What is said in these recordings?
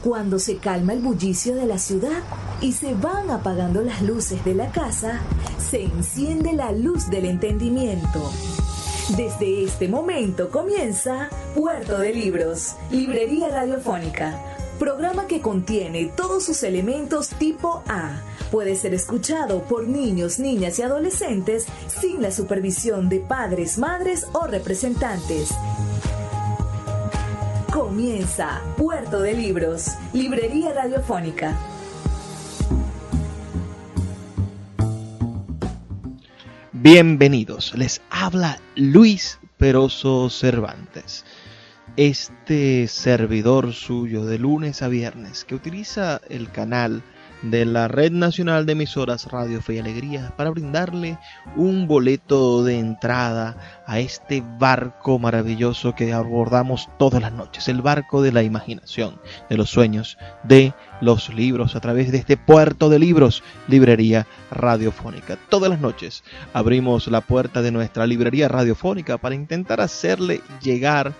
Cuando se calma el bullicio de la ciudad y se van apagando las luces de la casa, se enciende la luz del entendimiento. Desde este momento comienza Puerto de Libros, Librería Radiofónica, programa que contiene todos sus elementos tipo A. Puede ser escuchado por niños, niñas y adolescentes sin la supervisión de padres, madres o representantes. Comienza Puerto de Libros, Librería Radiofónica. Bienvenidos, les habla Luis Peroso Cervantes, este servidor suyo de lunes a viernes que utiliza el canal de la Red Nacional de Emisoras Radio Fe y Alegría para brindarle un boleto de entrada a este barco maravilloso que abordamos todas las noches, el barco de la imaginación, de los sueños, de los libros, a través de este Puerto de Libros, Librería Radiofónica. Todas las noches abrimos la puerta de nuestra librería radiofónica para intentar hacerle llegar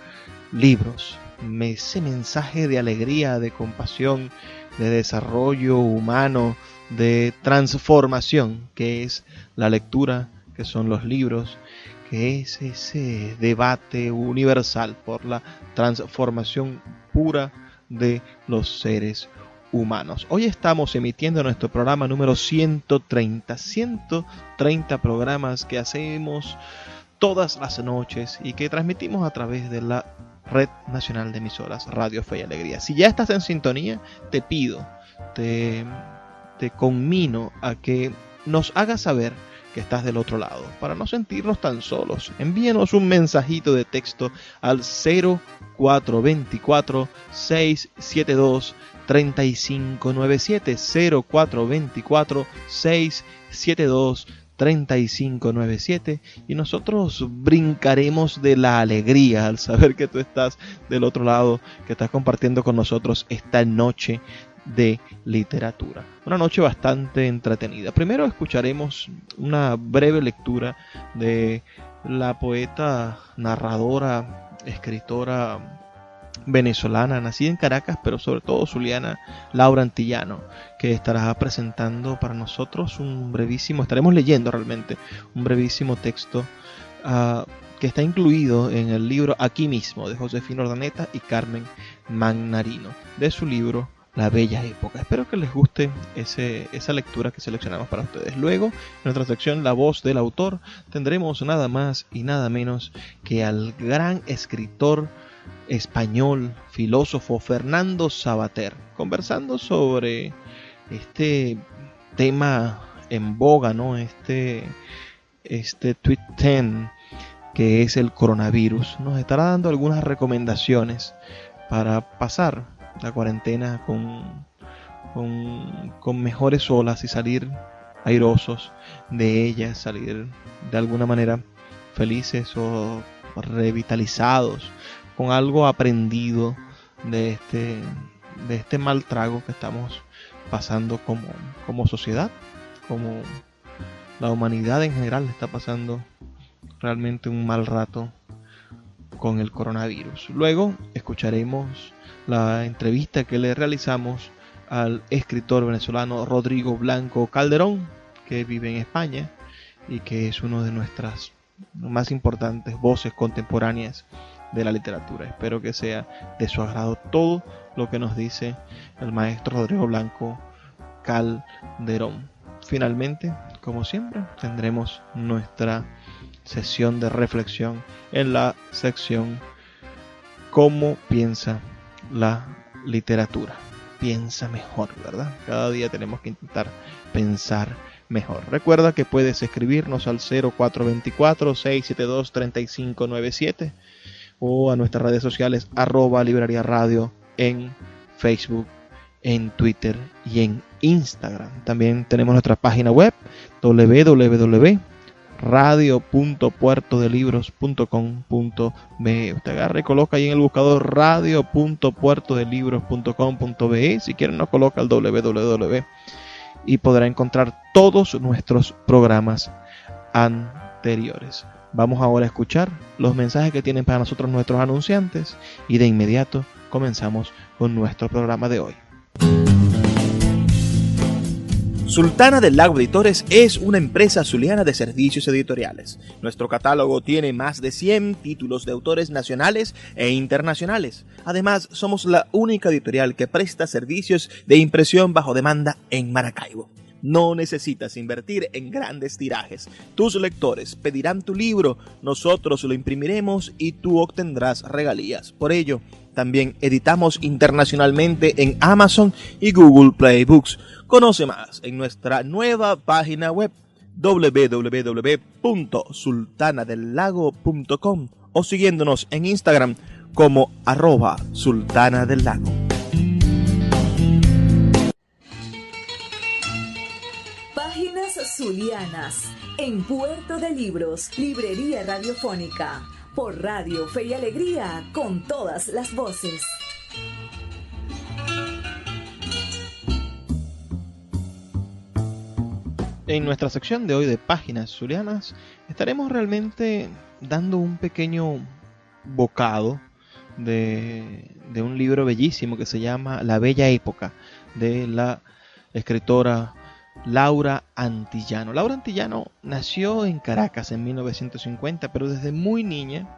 libros, ese mensaje de alegría, de compasión, de desarrollo humano, de transformación, que es la lectura, que son los libros, que es ese debate universal por la transformación pura de los seres humanos. Hoy estamos emitiendo nuestro programa número 130 programas que hacemos todas las noches y que transmitimos a través de la Red Nacional de Emisoras Radio Fe y Alegría. Si ya estás en sintonía, te pido, te conmino a que nos hagas saber que estás del otro lado, para no sentirnos tan solos. Envíanos un mensajito de texto al 0424 672 3597, 0424 672 3597, y nosotros brincaremos de la alegría al saber que tú estás del otro lado, que estás compartiendo con nosotros esta noche de literatura. Una noche bastante entretenida. Primero escucharemos una breve lectura de la poeta, narradora, escritora venezolana, nacida en Caracas, pero sobre todo zuliana, Laura Antillano, que estará presentando para nosotros estaremos leyendo realmente un brevísimo texto que está incluido en el libro Aquí mismo, de Josefina Urdaneta y Carmen Magnarino, de su libro La Bella Época. Espero que les guste esa lectura que seleccionamos para ustedes. Luego, en nuestra sección La Voz del Autor, tendremos nada más y nada menos que al gran escritor español, filósofo Fernando Savater, conversando sobre este tema en boga, ¿no? Este tweet 10 que es el coronavirus. Nos estará dando algunas recomendaciones para pasar la cuarentena con mejores olas y salir airosos de ella, salir de alguna manera felices o revitalizados, con algo aprendido de este mal trago que estamos pasando como sociedad, como la humanidad en general está pasando realmente un mal rato con el coronavirus. Luego escucharemos la entrevista que le realizamos al escritor venezolano Rodrigo Blanco Calderón, que vive en España y que es una de nuestras más importantes voces contemporáneas de la literatura. Espero que sea de su agrado todo lo que nos dice el maestro Rodrigo Blanco Calderón. Finalmente, como siempre, tendremos nuestra sesión de reflexión en la sección ¿Cómo piensa la literatura? Piensa mejor, ¿verdad? Cada día tenemos que intentar pensar mejor. Recuerda que puedes escribirnos al 0424-672-3597 o a nuestras redes sociales @Librería Radio en Facebook, en Twitter y en Instagram. También tenemos nuestra página web www.radio.puertodelibros.com.be. Usted agarra y coloca ahí en el buscador radio.puertodelibros.com.be. Si quieren nos coloca el www y podrá encontrar todos nuestros programas anteriores. Vamos ahora a escuchar los mensajes que tienen para nosotros nuestros anunciantes y de inmediato comenzamos con nuestro programa de hoy. Sultana del Lago Editores es una empresa zuliana de servicios editoriales. Nuestro catálogo tiene más de 100 títulos de autores nacionales e internacionales. Además, somos la única editorial que presta servicios de impresión bajo demanda en Maracaibo. No necesitas invertir en grandes tirajes. Tus lectores pedirán tu libro, nosotros lo imprimiremos y tú obtendrás regalías. Por ello, también editamos internacionalmente en Amazon y Google Play Books. Conoce más en nuestra nueva página web www.sultanadelago.com o siguiéndonos en Instagram como @sultanadelago. Páginas zulianas en Puerto de Libros, Librería Radiofónica, por Radio Fe y Alegría, con todas las voces. En nuestra sección de hoy de Páginas Zulianas estaremos realmente dando un pequeño bocado de un libro bellísimo que se llama La Bella Época, de la escritora Laura Antillano. Laura Antillano nació en Caracas en 1950, pero desde muy niña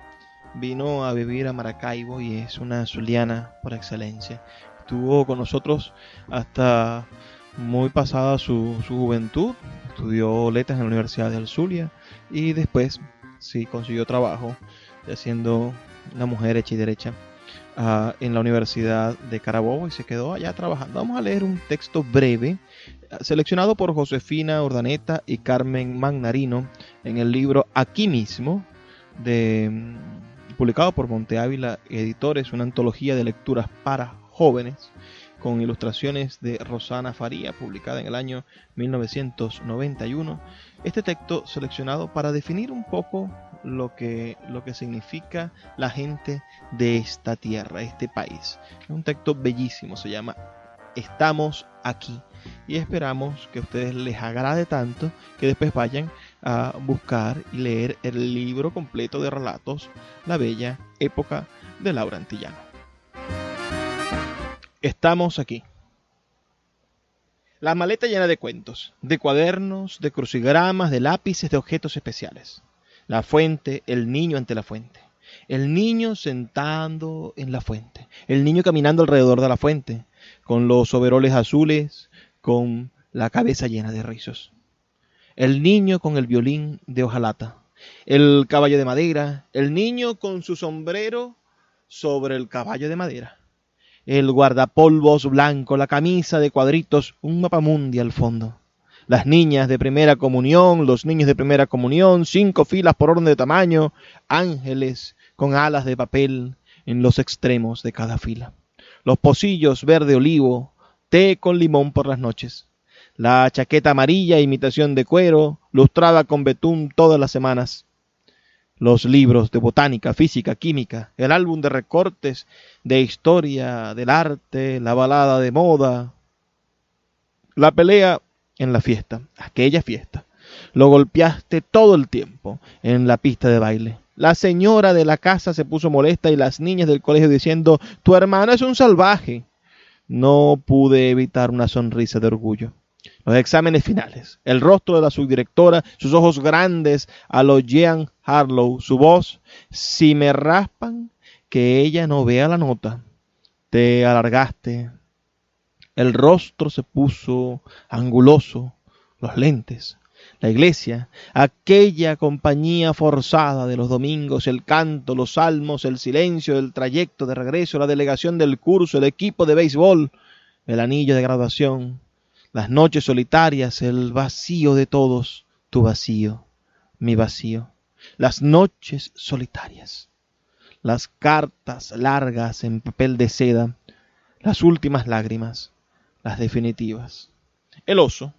vino a vivir a Maracaibo y es una zuliana por excelencia. Estuvo con nosotros hasta muy pasada su juventud, estudió letras en la Universidad del Zulia y después sí consiguió trabajo siendo una mujer hecha y derecha en la Universidad de Carabobo y se quedó allá trabajando. Vamos a leer un texto breve seleccionado por Josefina Urdaneta y Carmen Magnarino en el libro Aquí mismo, publicado por Monte Ávila Editores, una antología de lecturas para jóvenes con ilustraciones de Rosana Faría, publicada en el año 1991. Este texto seleccionado para definir un poco lo que significa la gente de esta tierra, este país. Es un texto bellísimo, se llama Estamos aquí. Y esperamos que a ustedes les agrade tanto que después vayan a buscar y leer el libro completo de relatos La Bella Época de Laura Antillano. Estamos aquí. La maleta llena de cuentos, de cuadernos, de crucigramas, de lápices, de objetos especiales. La fuente, el niño ante la fuente. El niño sentando en la fuente. El niño caminando alrededor de la fuente, con los overoles azules, con la cabeza llena de rizos. El niño con el violín de hojalata. El caballo de madera. El niño con su sombrero sobre el caballo de madera. El guardapolvos blanco, la camisa de cuadritos, un mapamundi al fondo. Las niñas de primera comunión, los niños de primera comunión, 5 filas por orden de tamaño, ángeles con alas de papel en los extremos de cada fila. Los pocillos verde olivo, té con limón por las noches. La chaqueta amarilla, imitación de cuero, lustrada con betún todas las semanas. Los libros de botánica, física, química, el álbum de recortes de historia del arte, la balada de moda, la pelea en la fiesta, aquella fiesta. Lo golpeaste todo el tiempo en la pista de baile. La señora de la casa se puso molesta y las niñas del colegio diciendo, tu hermano es un salvaje. No pude evitar una sonrisa de orgullo. Los exámenes finales, el rostro de la subdirectora, sus ojos grandes a lo Jean Harlow, su voz, si me raspan, que ella no vea la nota. Te alargaste, el rostro se puso anguloso, los lentes, la iglesia, aquella compañía forzada de los domingos, el canto, los salmos, el silencio, el trayecto de regreso, la delegación del curso, el equipo de béisbol, el anillo de graduación. Las noches solitarias, el vacío de todos, tu vacío, mi vacío. Las noches solitarias, las cartas largas en papel de seda, las últimas lágrimas, las definitivas. El oso,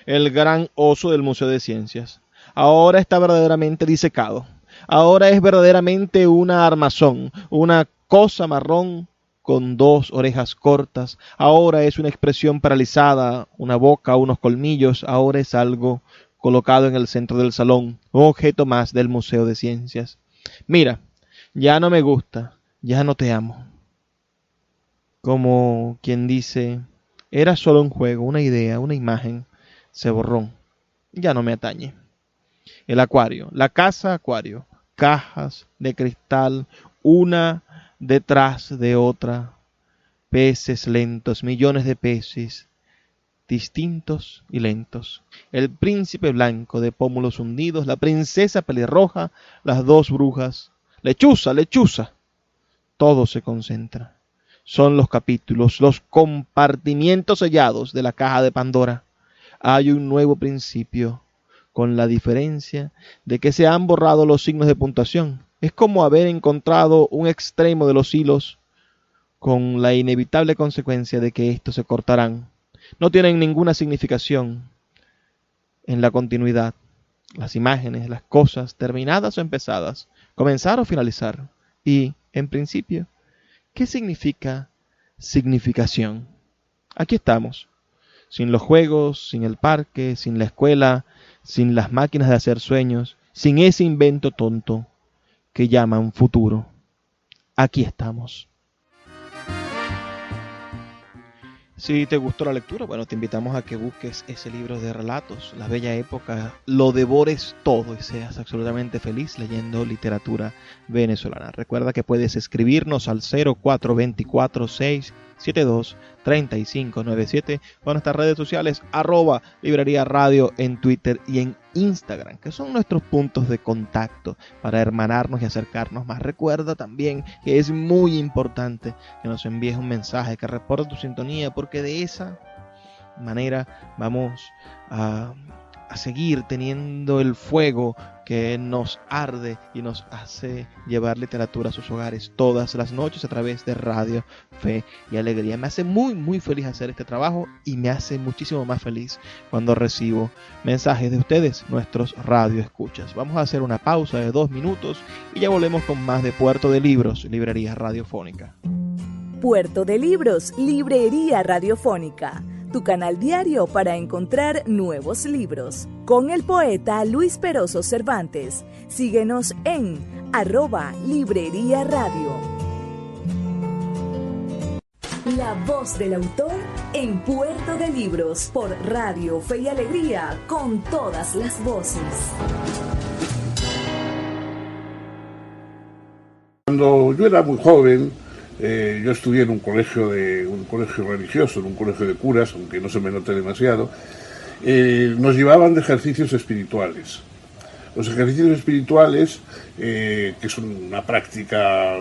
el gran oso del Museo de Ciencias, ahora está verdaderamente disecado. Ahora es verdaderamente una armazón, una cosa marrón con 2 orejas cortas. Ahora es una expresión paralizada, una boca, unos colmillos. Ahora es algo colocado en el centro del salón, un objeto más del Museo de Ciencias. Mira, ya no me gusta, ya no te amo. como quien dice, era solo un juego, una idea, una imagen, se borró, ya no me atañe. El acuario, la casa acuario, cajas de cristal, una detrás de otra, peces lentos, millones de peces, distintos y lentos. El príncipe blanco de pómulos hundidos, la princesa pelirroja, las dos brujas, lechuza, lechuza. Todo se concentra. Son los capítulos, los compartimientos sellados de la caja de Pandora. Hay un nuevo principio, con la diferencia de que se han borrado los signos de puntuación. Es como haber encontrado un extremo de los hilos, con la inevitable consecuencia de que estos se cortarán. No tienen ninguna significación en la continuidad. Las imágenes, las cosas, terminadas o empezadas, comenzar o finalizar. Y, en principio, ¿qué significa significación? Aquí estamos, sin los juegos, sin el parque, sin la escuela, sin las máquinas de hacer sueños, sin ese invento tonto que llaman futuro. Aquí estamos. Si te gustó la lectura, bueno, te invitamos a que busques ese libro de relatos, La Bella Época, lo devores todo y seas absolutamente feliz leyendo literatura venezolana. Recuerda que puedes escribirnos al 0424-672-3597 o en nuestras redes sociales, @Librería Radio en Twitter y en Instagram, que son nuestros puntos de contacto para hermanarnos y acercarnos más. Recuerda también que es muy importante que nos envíes un mensaje, que reportes tu sintonía, porque de esa manera vamos a seguir teniendo el fuego que nos arde y nos hace llevar literatura a sus hogares todas las noches a través de Radio Fe y Alegría. Me hace muy feliz hacer este trabajo y me hace muchísimo más feliz cuando recibo mensajes de ustedes, nuestros radioescuchas. Vamos a hacer una pausa de 2 minutos y ya volvemos con más de Puerto de Libros, Librería Radiofónica. Puerto de Libros, Librería Radiofónica, tu canal diario para encontrar nuevos libros. Con el poeta Luis Peroso Cervantes. Síguenos en @Librería Radio. La voz del autor en Puerto de Libros por Radio Fe y Alegría, con todas las voces. Cuando yo era muy joven, yo estudié en un colegio religioso, en un colegio de curas, aunque no se me note demasiado. Nos llevaban de ejercicios espirituales. Los ejercicios espirituales, que son una práctica,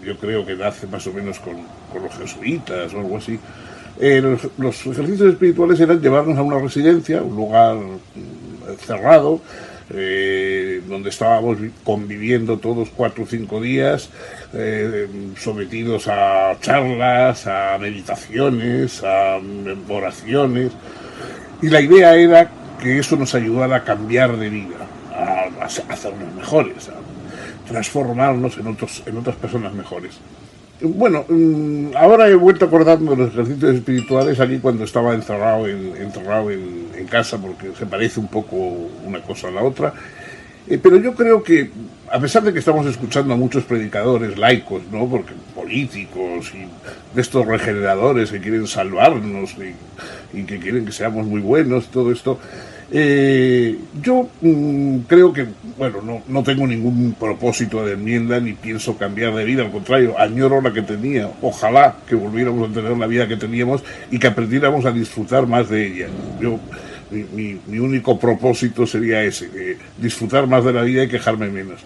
yo creo que nace más o menos con los jesuitas o algo así. Los ejercicios espirituales eran llevarnos a una residencia, un lugar cerrado, donde estábamos conviviendo todos 4 o 5 días, sometidos a charlas, a meditaciones, a oraciones, y la idea era que eso nos ayudara a cambiar de vida, a hacernos mejores, a transformarnos en otras personas mejores. Bueno, ahora he vuelto acordando de los ejercicios espirituales aquí cuando estaba encerrado en casa, porque se parece un poco una cosa a la otra. Pero yo creo que, a pesar de que estamos escuchando a muchos predicadores laicos, ¿no?, porque políticos y de estos regeneradores que quieren salvarnos y que quieren que seamos muy buenos, todo esto, yo creo que, bueno, no tengo ningún propósito de enmienda ni pienso cambiar de vida, al contrario, añoro la que tenía. Ojalá que volviéramos a tener la vida que teníamos y que aprendiéramos a disfrutar más de ella. Mi único propósito sería ese, disfrutar más de la vida y quejarme menos.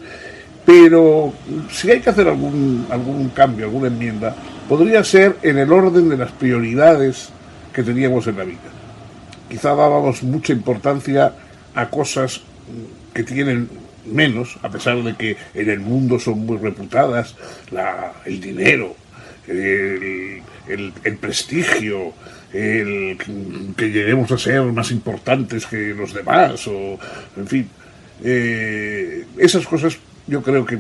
Pero si hay que hacer algún cambio, alguna enmienda, podría ser en el orden de las prioridades que teníamos en la vida. Quizá dábamos mucha importancia a cosas que tienen menos, a pesar de que en el mundo son muy reputadas, el dinero, el prestigio, el que lleguemos a ser más importantes que los demás, o en fin, esas cosas yo creo que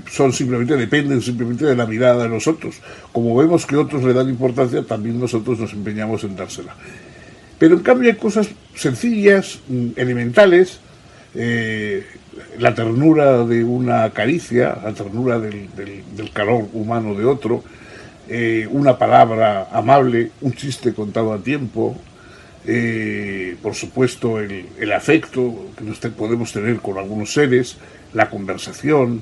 dependen simplemente de la mirada de nosotros. Como vemos que otros le dan importancia, también nosotros nos empeñamos en dársela. Pero en cambio hay cosas sencillas, elementales, la ternura de una caricia, la ternura del calor humano de otro, una palabra amable, un chiste contado a tiempo, por supuesto el afecto que podemos tener con algunos seres, la conversación,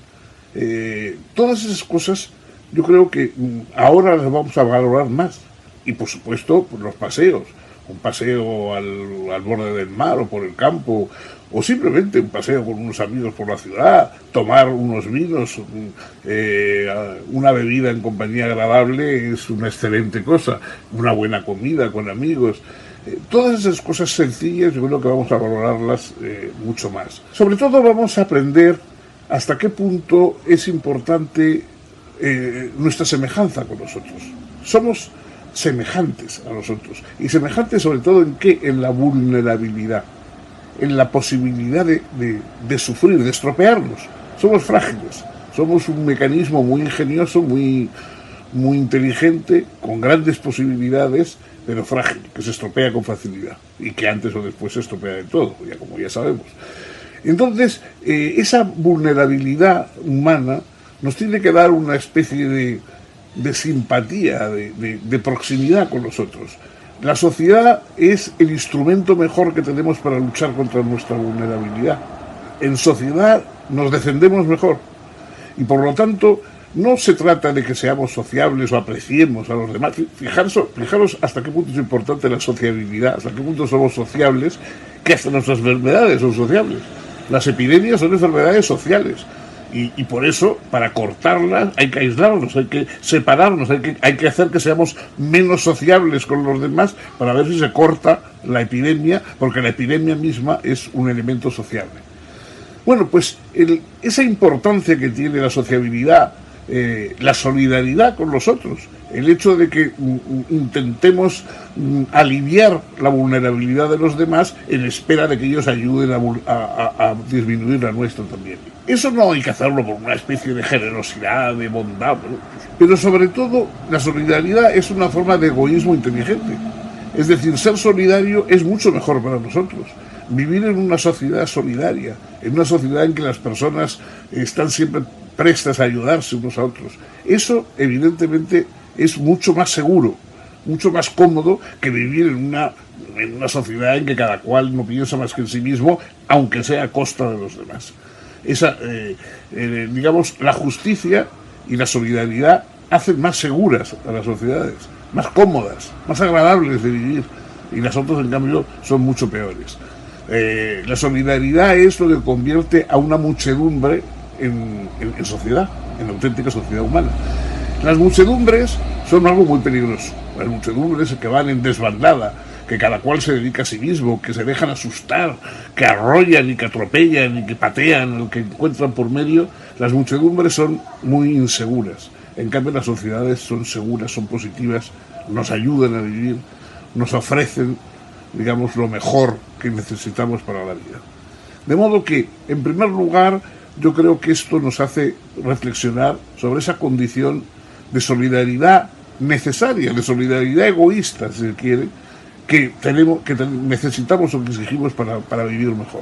todas esas cosas yo creo que ahora las vamos a valorar más. Y por supuesto pues, los paseos, un paseo al borde del mar o por el campo, o simplemente un paseo con unos amigos por la ciudad, tomar unos vinos, una bebida en compañía agradable es una excelente cosa, una buena comida con amigos. Todas esas cosas sencillas yo creo que vamos a valorarlas mucho más. Sobre todo vamos a aprender hasta qué punto es importante nuestra semejanza con nosotros. Somos semejantes a nosotros, y semejantes sobre todo en qué, en la vulnerabilidad, en la posibilidad de sufrir, de estropearnos. Somos frágiles, somos un mecanismo muy ingenioso, muy inteligente, con grandes posibilidades, pero frágil, que se estropea con facilidad y que antes o después se estropea de todo, como ya sabemos. Entonces, esa vulnerabilidad humana nos tiene que dar una especie de simpatía, de proximidad con nosotros. La sociedad es el instrumento mejor que tenemos para luchar contra nuestra vulnerabilidad. En sociedad nos defendemos mejor y por lo tanto no se trata de que seamos sociables o apreciemos a los demás. Fijaros hasta qué punto es importante la sociabilidad, hasta qué punto somos sociables, que hasta nuestras enfermedades son sociables. Las epidemias son enfermedades sociales. Y por eso, para cortarlas, hay que aislarnos, hay que separarnos, hay que hacer que seamos menos sociables con los demás para ver si se corta la epidemia, porque la epidemia misma es un elemento sociable. Bueno, pues esa importancia que tiene la sociabilidad, la solidaridad con los otros, el hecho de que intentemos aliviar la vulnerabilidad de los demás en espera de que ellos ayuden a disminuir la nuestra también. Eso no hay que hacerlo por una especie de generosidad, de bondad, pero sobre todo la solidaridad es una forma de egoísmo inteligente. Es decir, ser solidario es mucho mejor para nosotros. Vivir en una sociedad solidaria, en una sociedad en que las personas están siempre prestas a ayudarse unos a otros. Eso, evidentemente, es mucho más seguro, mucho más cómodo que vivir en una sociedad en que cada cual no piensa más que en sí mismo, aunque sea a costa de los demás. Digamos, la justicia y la solidaridad hacen más seguras a las sociedades, más cómodas, más agradables de vivir, y las otras, en cambio, son mucho peores. La solidaridad es lo que convierte a una muchedumbre en sociedad, en auténtica sociedad humana. Las muchedumbres son algo muy peligroso. Las muchedumbres que van en desbandada, que cada cual se dedica a sí mismo, que se dejan asustar, que arrollan y que atropellan y que patean al que encuentran por medio, las muchedumbres son muy inseguras. En cambio, las sociedades son seguras, son positivas, nos ayudan a vivir, nos ofrecen, digamos, lo mejor que necesitamos para la vida. De modo que, en primer lugar, yo creo que esto nos hace reflexionar sobre esa condición de solidaridad necesaria, de solidaridad egoísta, si se quiere, que necesitamos o que exigimos para vivir mejor.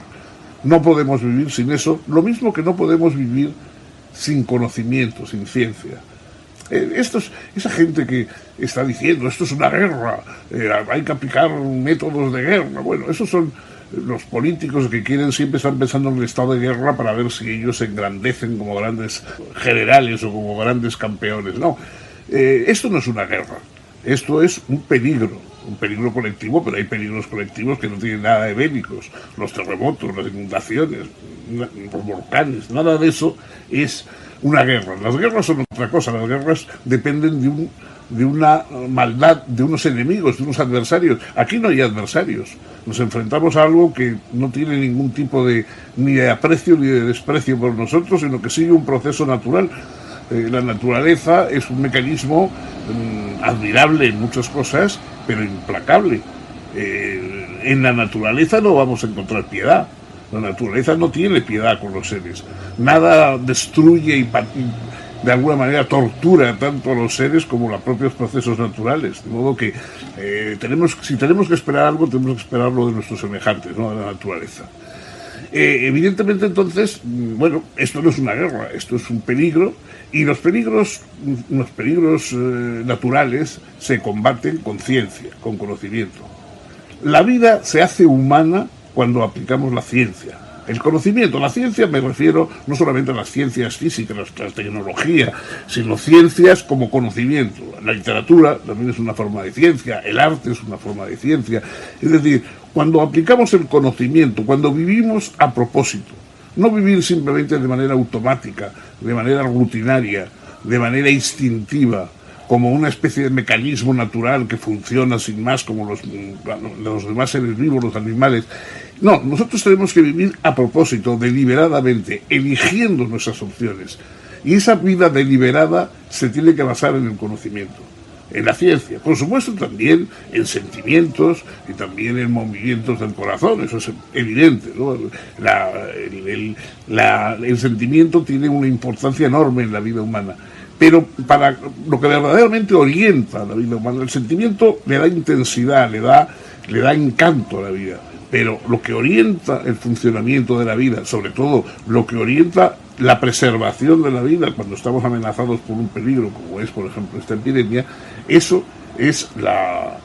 No podemos vivir sin eso, lo mismo que no podemos vivir sin conocimiento, sin ciencia. Esa gente que está diciendo esto es una guerra, hay que aplicar métodos de guerra, bueno, esos son los políticos que siempre están pensando en el estado de guerra para ver si ellos se engrandecen como grandes generales o como grandes campeones. No, esto no es una guerra, esto es un peligro colectivo, pero hay peligros colectivos que no tienen nada de bélicos. Los terremotos, las inundaciones, los volcanes, nada de eso es una guerra. Las guerras son otra cosa, las guerras dependen de una maldad, de unos enemigos, de unos adversarios. Aquí no hay adversarios, nos enfrentamos a algo que no tiene ningún tipo ni de aprecio ni de desprecio por nosotros, sino que sigue un proceso natural. La naturaleza es un mecanismo admirable en muchas cosas, pero implacable. En la naturaleza no vamos a encontrar piedad. La naturaleza no tiene piedad con los seres. Nada destruye y de alguna manera tortura tanto a los seres como los propios procesos naturales. De modo que si tenemos que esperar algo, tenemos que esperarlo de nuestros semejantes, no de la naturaleza. Evidentemente, entonces, bueno, esto no es una guerra, esto es un peligro, Y los peligros naturales se combaten con ciencia, con conocimiento. La vida se hace humana cuando aplicamos la ciencia. El conocimiento, la ciencia, me refiero no solamente a las ciencias físicas, la tecnología, sino ciencias como conocimiento. La literatura también es una forma de ciencia, el arte es una forma de ciencia. Es decir, cuando aplicamos el conocimiento, cuando vivimos a propósito, no vivir simplemente de manera automática, de manera rutinaria, de manera instintiva, como una especie de mecanismo natural que funciona sin más como los demás seres vivos, los animales. No, nosotros tenemos que vivir a propósito, deliberadamente, eligiendo nuestras opciones. Y esa vida deliberada se tiene que basar en el conocimiento, en la ciencia. Por supuesto también en sentimientos y también en movimientos del corazón, eso es evidente, ¿no? El sentimiento tiene una importancia enorme en la vida humana. Pero para lo que verdaderamente orienta a la vida humana, el sentimiento le da intensidad, le da encanto a la vida. Pero lo que orienta el funcionamiento de la vida, sobre todo lo que orienta la preservación de la vida cuando estamos amenazados por un peligro, como es, por ejemplo, esta epidemia, eso es la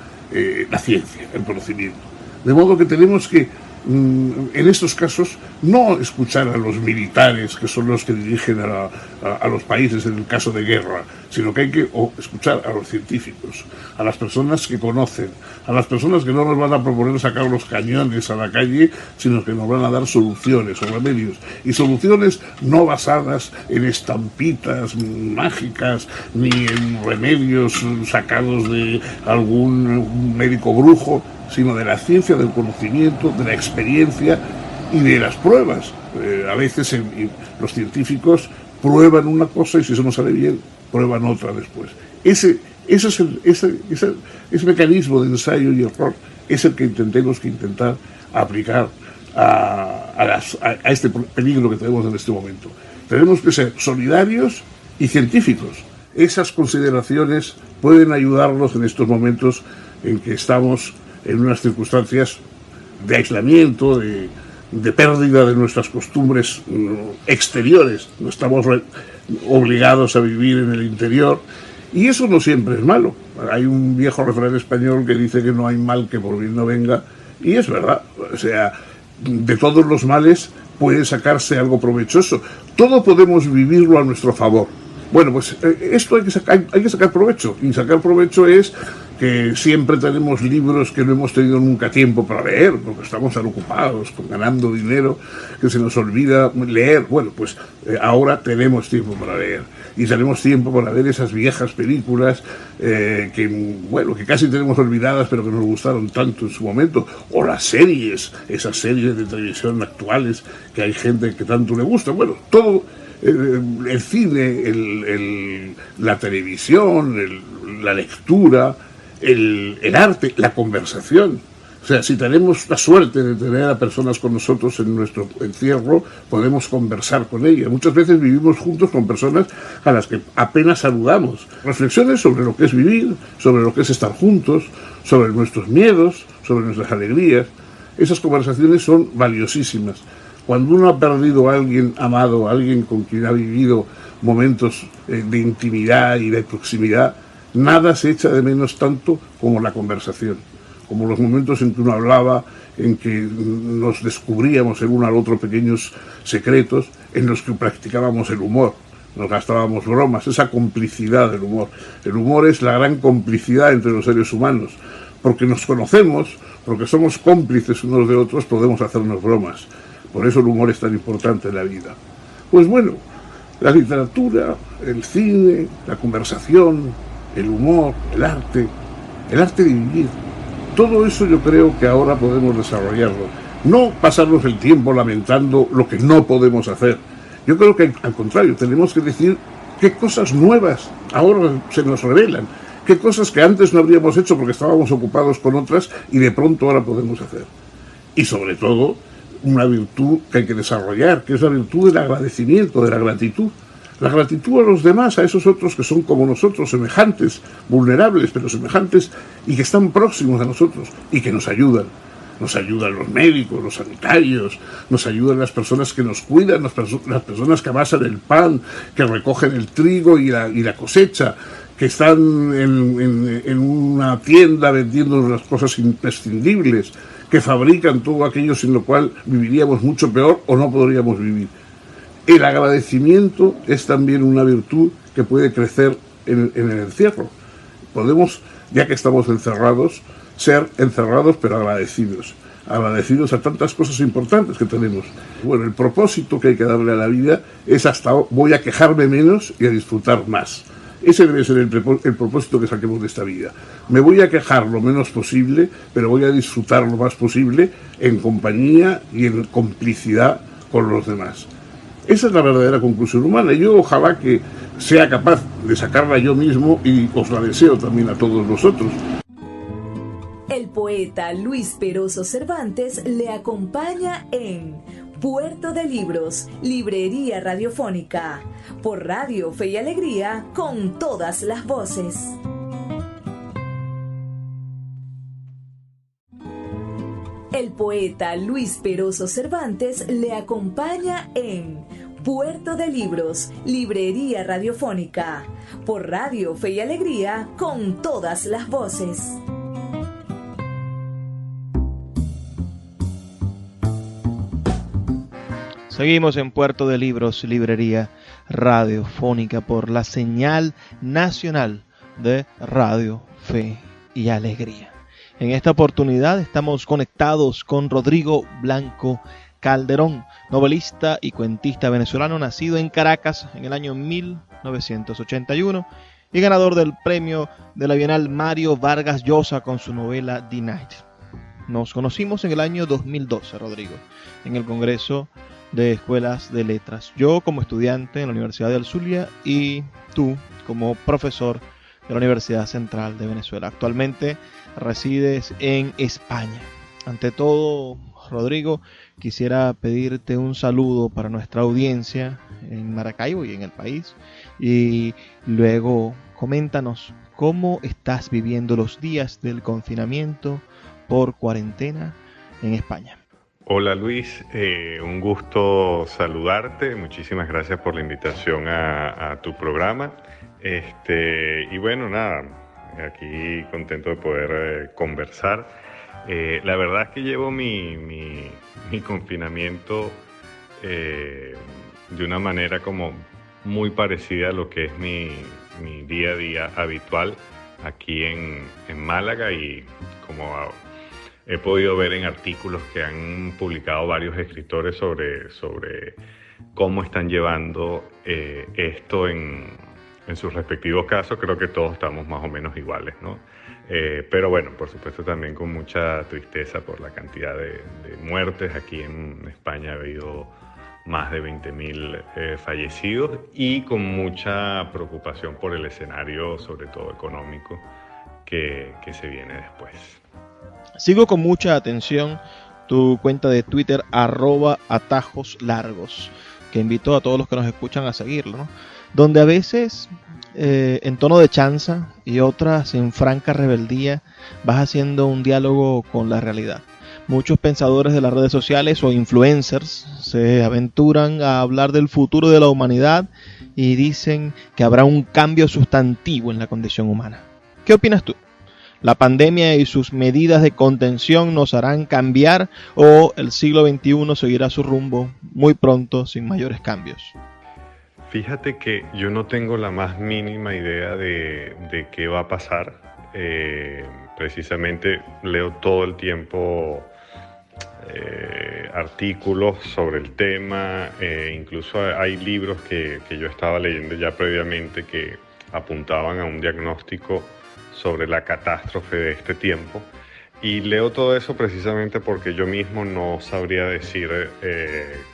ciencia, el conocimiento. De modo que tenemos que, en estos casos, no escuchar a los militares, que son los que dirigen a los países en el caso de guerra, sino que hay que escuchar a los científicos, a las personas que conocen, a las personas que no nos van a proponer sacar los cañones a la calle, sino que nos van a dar soluciones o remedios. Y soluciones no basadas en estampitas mágicas, ni en remedios sacados de algún médico brujo, sino de la ciencia, del conocimiento, de la experiencia y de las pruebas. A veces los científicos prueban una cosa y si eso no sale bien, prueban otra después. Ese mecanismo de ensayo y error es el que tenemos que intentar aplicar a este peligro que tenemos en este momento. Tenemos que ser solidarios y científicos. Esas consideraciones pueden ayudarnos en estos momentos en que estamos en unas circunstancias de aislamiento, de pérdida de nuestras costumbres exteriores. No estamos obligados a vivir en el interior y eso no siempre es malo. Hay un viejo refrán español que dice que no hay mal que por bien no venga y es verdad. O sea, de todos los males puede sacarse algo provechoso. Todo podemos vivirlo a nuestro favor. Bueno, pues esto hay que sacar provecho y sacar provecho es que siempre tenemos libros que no hemos tenido nunca tiempo para leer, porque estamos tan ocupados con ganando dinero que se nos olvida leer. Bueno, pues ahora tenemos tiempo para leer y tenemos tiempo para ver esas viejas películas que casi tenemos olvidadas pero que nos gustaron tanto en su momento, o las series, esas series de televisión actuales que hay gente que tanto le gusta. Bueno, todo el cine, la televisión, la lectura, el arte, la conversación. O sea, si tenemos la suerte de tener a personas con nosotros en nuestro encierro, podemos conversar con ellas. Muchas veces vivimos juntos con personas a las que apenas saludamos. Reflexiones sobre lo que es vivir, sobre lo que es estar juntos, sobre nuestros miedos, sobre nuestras alegrías. Esas conversaciones son valiosísimas. Cuando uno ha perdido a alguien amado, a alguien con quien ha vivido momentos de intimidad y de proximidad, nada se echa de menos tanto como la conversación, como los momentos en que uno hablaba, en que nos descubríamos el uno al otro pequeños secretos, en los que practicábamos el humor, nos gastábamos bromas, esa complicidad del humor. El humor es la gran complicidad entre los seres humanos, porque nos conocemos, porque somos cómplices unos de otros, podemos hacernos bromas. Por eso el humor es tan importante en la vida. Pues bueno, la literatura, el cine, la conversación, el humor, el arte de vivir, todo eso yo creo que ahora podemos desarrollarlo. No pasarnos el tiempo lamentando lo que no podemos hacer. Yo creo que al contrario, tenemos que decir qué cosas nuevas ahora se nos revelan, qué cosas que antes no habríamos hecho porque estábamos ocupados con otras y de pronto ahora podemos hacer. Y sobre todo, una virtud que hay que desarrollar, que es la virtud del agradecimiento, de la gratitud. La gratitud a los demás, a esos otros que son como nosotros, semejantes, vulnerables, pero semejantes y que están próximos a nosotros y que nos ayudan. Nos ayudan los médicos, los sanitarios, nos ayudan las personas que nos cuidan, las personas que amasan el pan, que recogen el trigo y la cosecha, que están en una tienda vendiendo las cosas imprescindibles, que fabrican todo aquello sin lo cual viviríamos mucho peor o no podríamos vivir. El agradecimiento es también una virtud que puede crecer en el encierro. Podemos, ya que estamos encerrados, ser encerrados pero agradecidos a tantas cosas importantes que tenemos. Bueno, el propósito que hay que darle a la vida es voy a quejarme menos y a disfrutar más. Ese debe ser el propósito que saquemos de esta vida. Me voy a quejar lo menos posible, pero voy a disfrutar lo más posible en compañía y en complicidad con los demás. Esa es la verdadera conclusión humana. Yo ojalá que sea capaz de sacarla yo mismo y os la deseo también a todos vosotros. El poeta Luis Peroso Cervantes le acompaña en Puerto de Libros, Librería Radiofónica, por Radio Fe y Alegría, con todas las voces. El poeta Luis Peroso Cervantes le acompaña en Puerto de Libros, Librería Radiofónica, por Radio Fe y Alegría, con todas las voces. Seguimos en Puerto de Libros, Librería Radiofónica, por la señal nacional de Radio Fe y Alegría. En esta oportunidad estamos conectados con Rodrigo Blanco Calderón, novelista y cuentista venezolano, nacido en Caracas en el año 1981 y ganador del premio de la Bienal Mario Vargas Llosa con su novela The Night. Nos conocimos en el año 2012, Rodrigo, en el Congreso de Escuelas de Letras. Yo como estudiante en la Universidad del Zulia y tú como profesor de la Universidad Central de Venezuela. Actualmente resides en España. Ante todo, Rodrigo, quisiera pedirte un saludo para nuestra audiencia en Maracaibo y en el país. Y luego coméntanos cómo estás viviendo los días del confinamiento por cuarentena en España. Hola Luis, un gusto saludarte, muchísimas gracias por la invitación a tu programa. Y bueno, nada, aquí contento de poder conversar. La verdad es que llevo mi confinamiento de una manera como muy parecida a lo que es mi día a día habitual aquí en Málaga, y como he podido ver en artículos que han publicado varios escritores sobre cómo están llevando esto en sus respectivos casos, creo que todos estamos más o menos iguales, ¿no? Pero bueno, por supuesto también con mucha tristeza por la cantidad de muertes. Aquí en España ha habido más de 20.000 fallecidos, y con mucha preocupación por el escenario, sobre todo económico, que se viene después. Sigo con mucha atención tu cuenta de Twitter, @atajoslargos, que invito a todos los que nos escuchan a seguirlo, ¿no? Donde a veces en tono de chanza y otras en franca rebeldía vas haciendo un diálogo con la realidad. Muchos pensadores de las redes sociales o influencers se aventuran a hablar del futuro de la humanidad y dicen que habrá un cambio sustantivo en la condición humana. ¿Qué opinas tú? ¿La pandemia y sus medidas de contención nos harán cambiar, o el siglo XXI seguirá su rumbo muy pronto sin mayores cambios? Fíjate que yo no tengo la más mínima idea de qué va a pasar. Precisamente leo todo el tiempo artículos sobre el tema, incluso hay libros que yo estaba leyendo ya previamente que apuntaban a un diagnóstico sobre la catástrofe de este tiempo, y leo todo eso precisamente porque yo mismo no sabría decir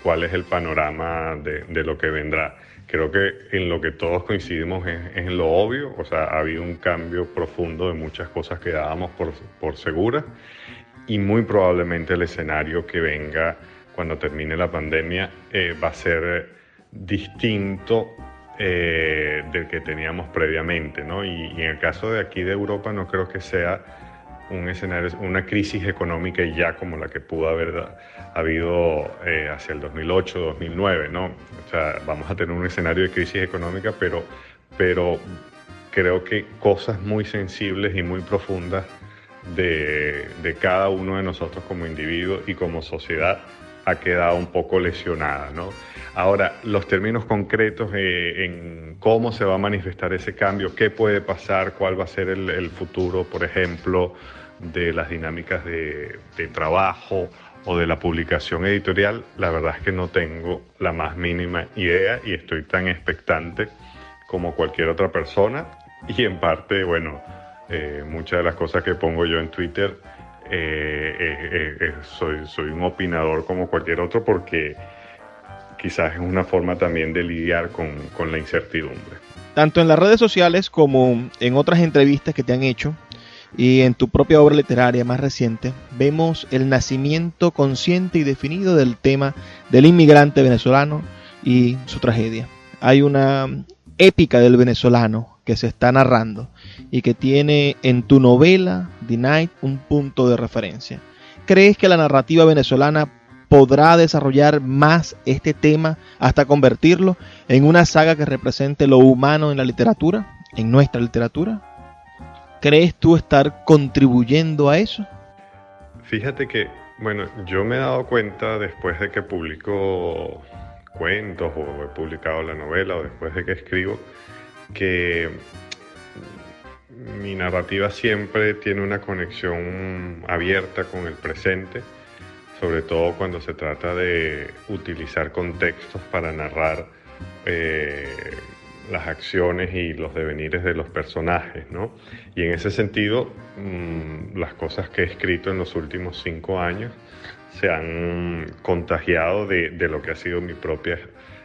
cuál es el panorama de lo que vendrá. Creo que en lo que todos coincidimos es en lo obvio, o sea, ha habido un cambio profundo de muchas cosas que dábamos por seguras, y muy probablemente el escenario que venga cuando termine la pandemia va a ser distinto del que teníamos previamente, ¿no? Y en el caso de aquí de Europa no creo que sea un escenario, una crisis económica ya como la que pudo haber habido hacia el 2008, 2009, ¿no? O sea, vamos a tener un escenario de crisis económica, pero creo que cosas muy sensibles y muy profundas de cada uno de nosotros como individuo y como sociedad ha quedado un poco lesionada, ¿no? Ahora, los términos concretos en cómo se va a manifestar ese cambio, qué puede pasar, cuál va a ser el futuro, por ejemplo, de las dinámicas de trabajo o de la publicación editorial, la verdad es que no tengo la más mínima idea y estoy tan expectante como cualquier otra persona. Y en parte, bueno, muchas de las cosas que pongo yo en Twitter, soy un opinador como cualquier otro, porque quizás es una forma también de lidiar con la incertidumbre. Tanto en las redes sociales como en otras entrevistas que te han hecho y en tu propia obra literaria más reciente, vemos el nacimiento consciente y definido del tema del inmigrante venezolano y su tragedia. Hay una épica del venezolano que se está narrando y que tiene en tu novela The Night un punto de referencia. ¿Crees que la narrativa venezolana podrá desarrollar más este tema hasta convertirlo en una saga que represente lo humano en la literatura, en nuestra literatura? ¿Crees tú estar contribuyendo a eso? Fíjate que, bueno, yo me he dado cuenta después de que publico cuentos o he publicado la novela o después de que escribo, que mi narrativa siempre tiene una conexión abierta con el presente, sobre todo cuando se trata de utilizar contextos para narrar las acciones y los devenires de los personajes, ¿no? Y en ese sentido, las cosas que he escrito en los últimos 5 años se han contagiado de lo que ha sido mi propia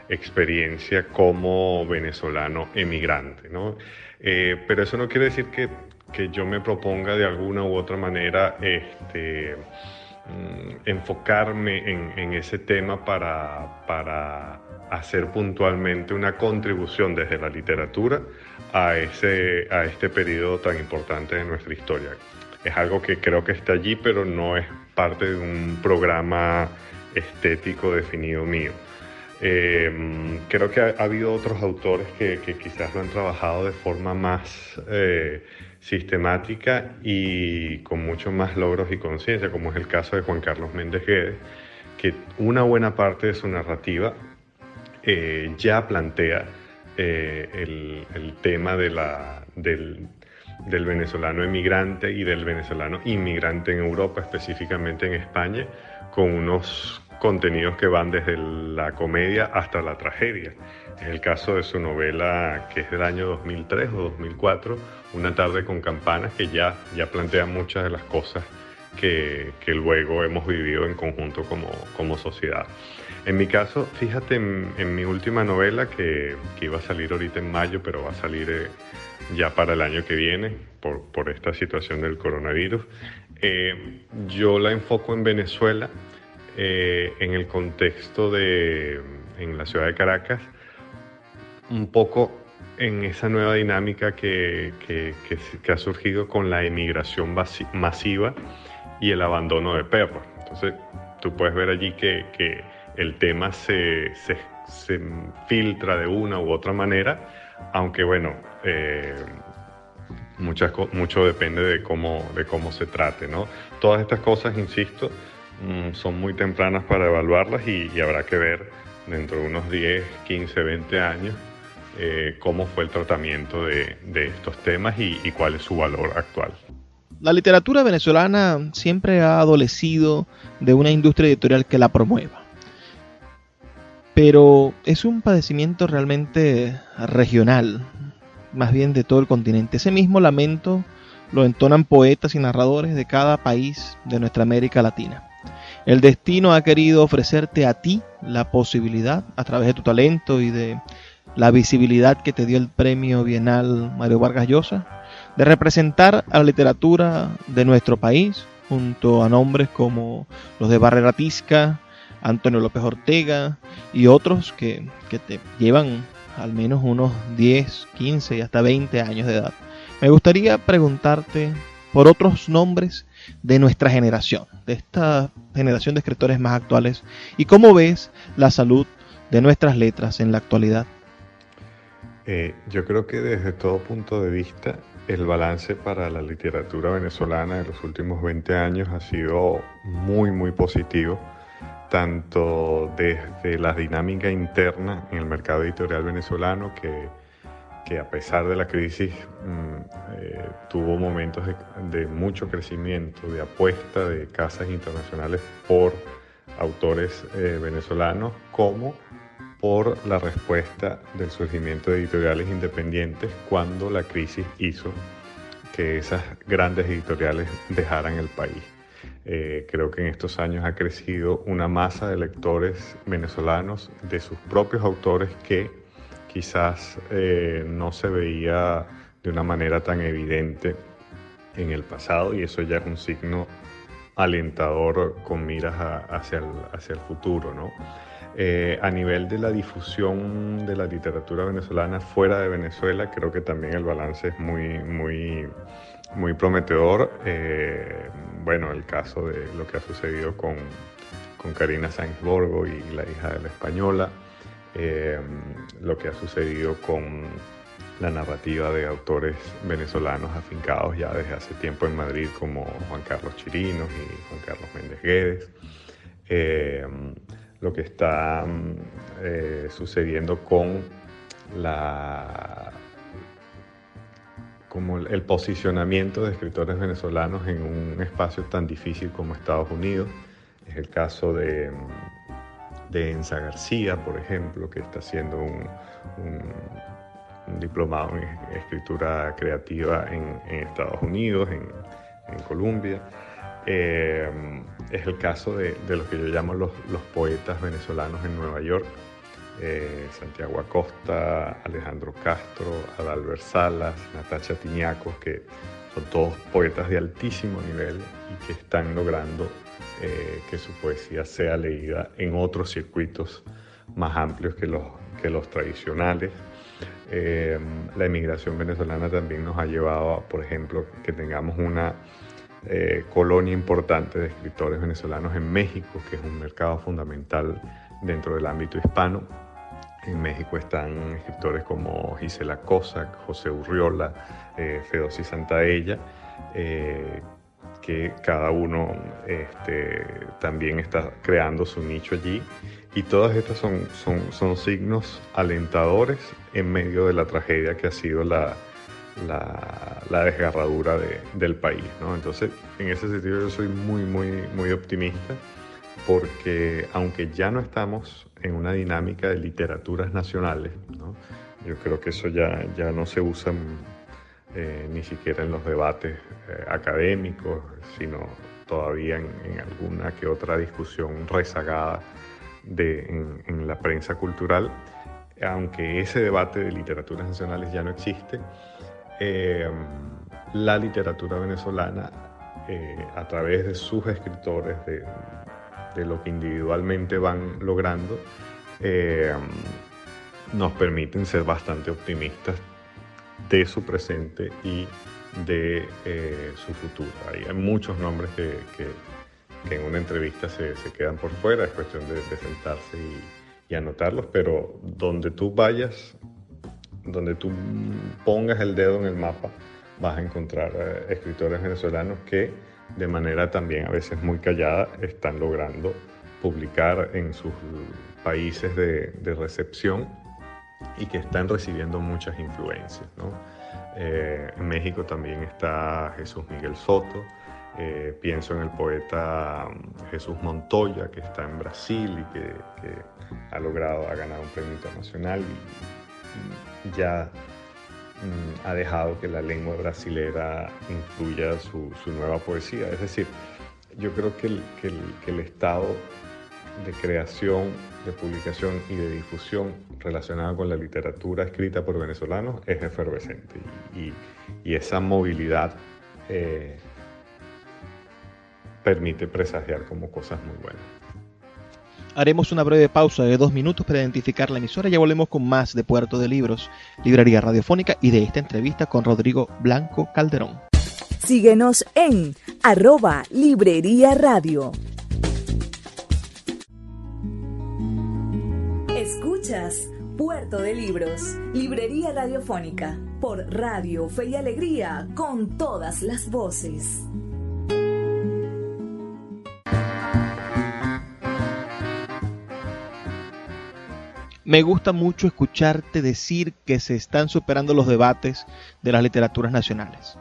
experiencia como venezolano emigrante, ¿no? Pero eso no quiere decir que yo me proponga de alguna u otra manera enfocarme en ese tema para hacer puntualmente una contribución desde la literatura a este periodo tan importante de nuestra historia. Es algo que creo que está allí, pero no es parte de un programa estético definido mío. Creo que ha habido otros autores que quizás lo han trabajado de forma más sistemática y con mucho más logros y conciencia, como es el caso de Juan Carlos Méndez Guedes, que una buena parte de su narrativa ya plantea el tema del venezolano emigrante y del venezolano inmigrante en Europa, específicamente en España, con unos contenidos que van desde la comedia hasta la tragedia. Es el caso de su novela, que es del año 2003 o 2004, Una tarde con campanas, que ya plantea muchas de las cosas que luego hemos vivido en conjunto como sociedad. En mi caso, fíjate, en mi última novela, que iba a salir ahorita en mayo, pero va a salir ya para el año que viene, por esta situación del coronavirus, yo la enfoco en Venezuela, en el contexto en la ciudad de Caracas, un poco en esa nueva dinámica que ha surgido con la emigración masiva y el abandono de perros. Entonces, tú puedes ver allí que el tema se filtra de una u otra manera, aunque bueno, mucho depende de cómo se trate, ¿no? Todas estas cosas, insisto, son muy tempranas para evaluarlas y habrá que ver dentro de unos 10, 15, 20 años cómo fue el tratamiento de estos temas y cuál es su valor actual. La literatura venezolana siempre ha adolecido de una industria editorial que la promueva, pero es un padecimiento realmente regional, más bien de todo el continente. Ese mismo lamento lo entonan poetas y narradores de cada país de nuestra América Latina. El destino ha querido ofrecerte a ti la posibilidad, a través de tu talento y de la visibilidad que te dio el premio bienal Mario Vargas Llosa, de representar a la literatura de nuestro país, junto a nombres como los de Barrera Tisca, Antonio López Ortega y otros que te llevan al menos unos 10, 15 y hasta 20 años de edad. Me gustaría preguntarte por otros nombres de nuestra generación, de esta generación de escritores más actuales? ¿Y cómo ves la salud de nuestras letras en la actualidad? Yo creo que desde todo punto de vista, el balance para la literatura venezolana de los últimos 20 años ha sido muy, muy positivo, tanto desde la dinámica interna en el mercado editorial venezolano, que a pesar de la crisis tuvo momentos de mucho crecimiento, de apuesta de casas internacionales por autores venezolanos, como por la respuesta del surgimiento de editoriales independientes cuando la crisis hizo que esas grandes editoriales dejaran el país. Creo que en estos años ha crecido una masa de lectores venezolanos de sus propios autores que quizás no se veía de una manera tan evidente en el pasado, y eso ya es un signo alentador con miras hacia el futuro, ¿no? A nivel de la difusión de la literatura venezolana fuera de Venezuela, creo que también el balance es muy, muy, muy prometedor. Bueno, el caso de lo que ha sucedido con Karina Sáenz Borgo y La hija de la española, lo que ha sucedido con la narrativa de autores venezolanos afincados ya desde hace tiempo en Madrid, como Juan Carlos Chirinos y Juan Carlos Méndez Guedes. Lo que está sucediendo con como el posicionamiento de escritores venezolanos en un espacio tan difícil como Estados Unidos. Es el caso de Enza García, por ejemplo, que está haciendo un diplomado en escritura creativa en Estados Unidos, en Columbia. Es el caso de lo que yo llamo los poetas venezolanos en Nueva York, Santiago Acosta, Alejandro Castro, Adalbert Salas, Natacha Tiñacos, que son todos poetas de altísimo nivel y que están logrando que su poesía sea leída en otros circuitos más amplios que los tradicionales. La emigración venezolana también nos ha llevado a, por ejemplo, que tengamos una colonia importante de escritores venezolanos en México, que es un mercado fundamental dentro del ámbito hispano. En México están escritores como Gisela Cossack, José Urriola, Fedosi Santaella, que cada uno también está creando su nicho allí, y todas estas son signos alentadores en medio de la tragedia que ha sido la desgarradura del país, ¿no? Entonces, en ese sentido yo soy muy, muy, muy optimista, porque aunque ya no estamos en una dinámica de literaturas nacionales, ¿no? Yo creo que eso ya no se usa ni siquiera en los debates académicos, sino todavía en alguna que otra discusión rezagada en la prensa cultural. Aunque ese debate de literaturas nacionales ya no existe, la literatura venezolana, a través de sus escritores, de lo que individualmente van logrando, nos permiten ser bastante optimistas de su presente y de su futuro. Hay muchos nombres que en una entrevista se quedan por fuera, es cuestión de sentarse y anotarlos, pero donde tú vayas, donde tú pongas el dedo en el mapa, vas a encontrar escritores venezolanos que de manera también a veces muy callada están logrando publicar en sus países de recepción y que están recibiendo muchas influencias, ¿no? En México también está Jesús Miguel Soto, pienso en el poeta Jesús Montoya, que está en Brasil y que ha ganado un premio internacional y ya ha dejado que la lengua brasilera influya su nueva poesía. Es decir, yo creo que el estado de creación, de publicación y de difusión relacionada con la literatura escrita por venezolanos es efervescente, y esa movilidad permite presagiar como cosas muy buenas. Haremos una breve pausa de 2 minutos para identificar la emisora y ya volvemos con más de Puerto de Libros, Librería Radiofónica, y de esta entrevista con Rodrigo Blanco Calderón. Síguenos en @Librería Radio. Escuchas Puerto de Libros, Librería Radiofónica, por Radio Fe y Alegría, con todas las voces. Me gusta mucho escucharte decir que se están superando los debates de las literaturas nacionales,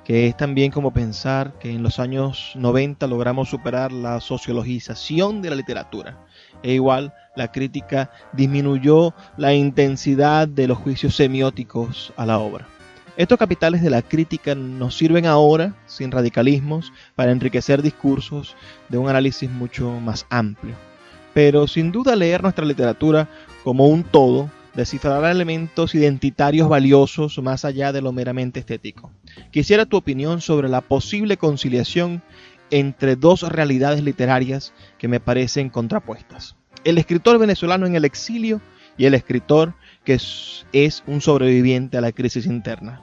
que es también como pensar que en los años 90 logramos superar la sociologización de la literatura, e igual la crítica disminuyó la intensidad de los juicios semióticos a la obra. Estos capitales de la crítica nos sirven ahora, sin radicalismos, para enriquecer discursos de un análisis mucho más amplio. Pero sin duda leer nuestra literatura como un todo descifrará elementos identitarios valiosos más allá de lo meramente estético. Quisiera tu opinión sobre la posible conciliación entre dos realidades literarias que me parecen contrapuestas: el escritor venezolano en el exilio y el escritor que es un sobreviviente a la crisis interna.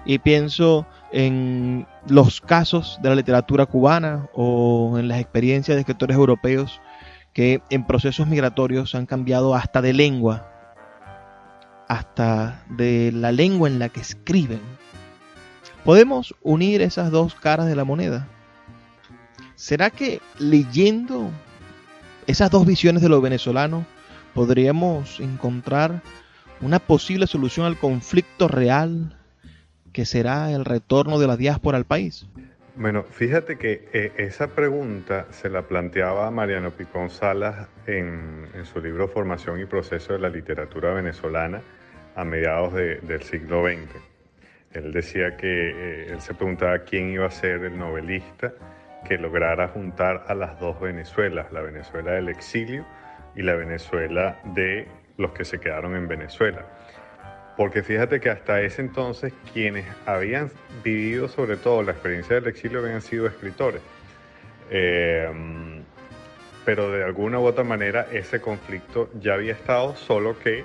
Y pienso en los casos de la literatura cubana o en las experiencias de escritores europeos que en procesos migratorios han cambiado hasta de lengua, hasta de la lengua en la que escriben. ¿Podemos unir esas dos caras de la moneda? ¿Será que leyendo esas dos visiones de lo venezolano podríamos encontrar una posible solución al conflicto real que será el retorno de la diáspora al país? Bueno, fíjate que esa pregunta se la planteaba Mariano Picón Salas en su libro Formación y Proceso de la Literatura Venezolana a mediados del siglo XX. Él decía que él se preguntaba quién iba a ser el novelista que lograra juntar a las dos Venezuelas, la Venezuela del exilio y la Venezuela de los que se quedaron en Venezuela. Porque fíjate que hasta ese entonces quienes habían vivido sobre todo la experiencia del exilio habían sido escritores. Pero de alguna u otra manera ese conflicto ya había estado, solo que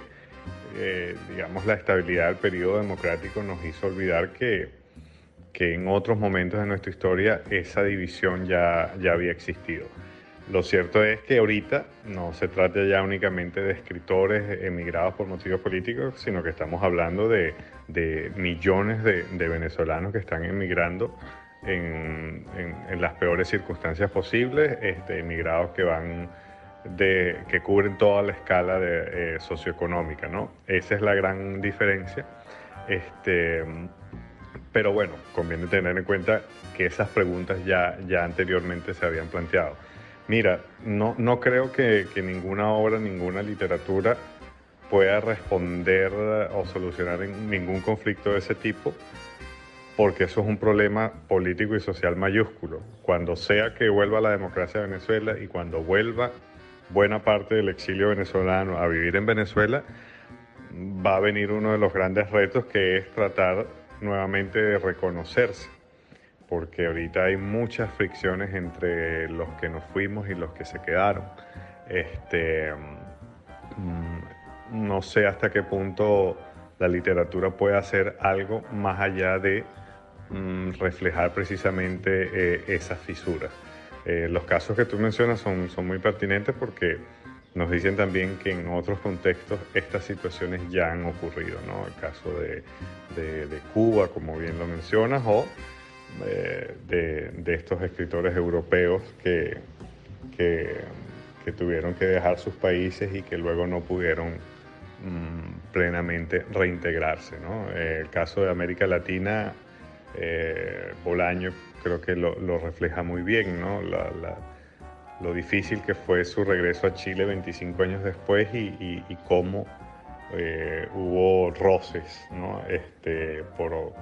digamos la estabilidad del periodo democrático nos hizo olvidar que en otros momentos de nuestra historia esa división ya había existido. Lo cierto es que ahorita no se trata ya únicamente de escritores emigrados por motivos políticos, sino que estamos hablando de millones de venezolanos que están emigrando en las peores circunstancias posibles, emigrados que cubren toda la escala socioeconómica, ¿no? Esa es la gran diferencia. Pero bueno, conviene tener en cuenta que esas preguntas ya anteriormente se habían planteado. Mira, no creo que ninguna obra, ninguna literatura pueda responder o solucionar ningún conflicto de ese tipo, porque eso es un problema político y social mayúsculo. Cuando sea que vuelva la democracia a Venezuela y cuando vuelva buena parte del exilio venezolano a vivir en Venezuela, va a venir uno de los grandes retos, que es tratar nuevamente de reconocerse, porque ahorita hay muchas fricciones entre los que nos fuimos y los que se quedaron. No sé hasta qué punto la literatura puede hacer algo más allá de reflejar precisamente esas fisuras. Los casos que tú mencionas son muy pertinentes porque nos dicen también que en otros contextos estas situaciones ya han ocurrido, ¿no? El caso de Cuba, como bien lo mencionas, o de estos escritores europeos que tuvieron que dejar sus países y que luego no pudieron plenamente reintegrarse, ¿no? El caso de América Latina, Bolaño creo que lo refleja muy bien, ¿no? Lo difícil que fue su regreso a Chile 25 años después y cómo hubo roces, ¿no? Por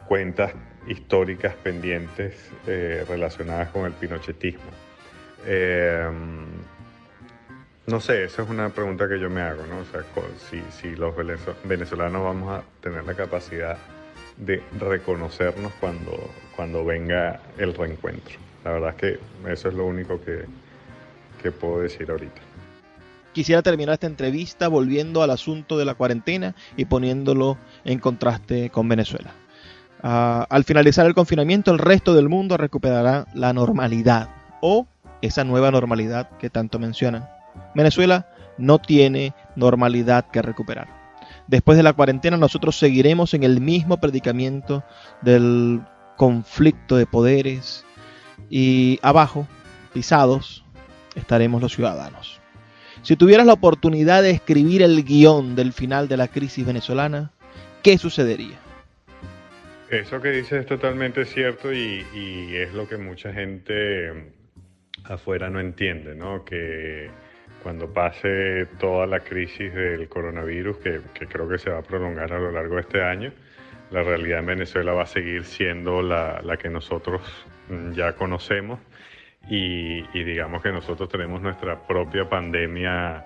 cuentas históricas pendientes relacionadas con el pinochetismo. No sé, esa es una pregunta que yo me hago, ¿no? O sea, si los venezolanos vamos a tener la capacidad de reconocernos cuando venga el reencuentro. La verdad es que eso es lo único que puedo decir ahorita. Quisiera terminar esta entrevista volviendo al asunto de la cuarentena y poniéndolo en contraste con Venezuela. Al finalizar el confinamiento, el resto del mundo recuperará la normalidad, o esa nueva normalidad que tanto mencionan. Venezuela no tiene normalidad que recuperar. Después de la cuarentena nosotros seguiremos en el mismo predicamento del conflicto de poderes, y abajo, pisados, estaremos los ciudadanos. Si tuvieras la oportunidad de escribir el guión del final de la crisis venezolana, ¿qué sucedería? Eso que dices es totalmente cierto y es lo que mucha gente afuera no entiende, ¿no? Que cuando pase toda la crisis del coronavirus, que creo que se va a prolongar a lo largo de este año, la realidad en Venezuela va a seguir siendo la que nosotros ya conocemos y digamos que nosotros tenemos nuestra propia pandemia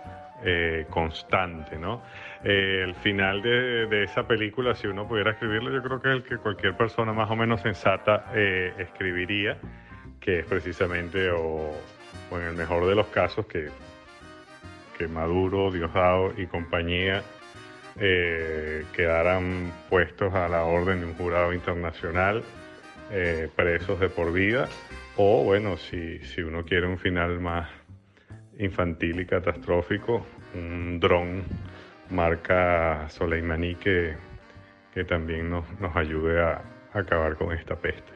constante, ¿no? El final de esa película, si uno pudiera escribirlo, yo creo que es el que cualquier persona más o menos sensata escribiría, que es precisamente, o en el mejor de los casos, que Maduro, Diosdado y compañía quedaran puestos a la orden de un jurado internacional, presos de por vida, o bueno, si uno quiere un final más infantil y catastrófico, un dron marca Soleimani que también nos ayude a acabar con esta peste.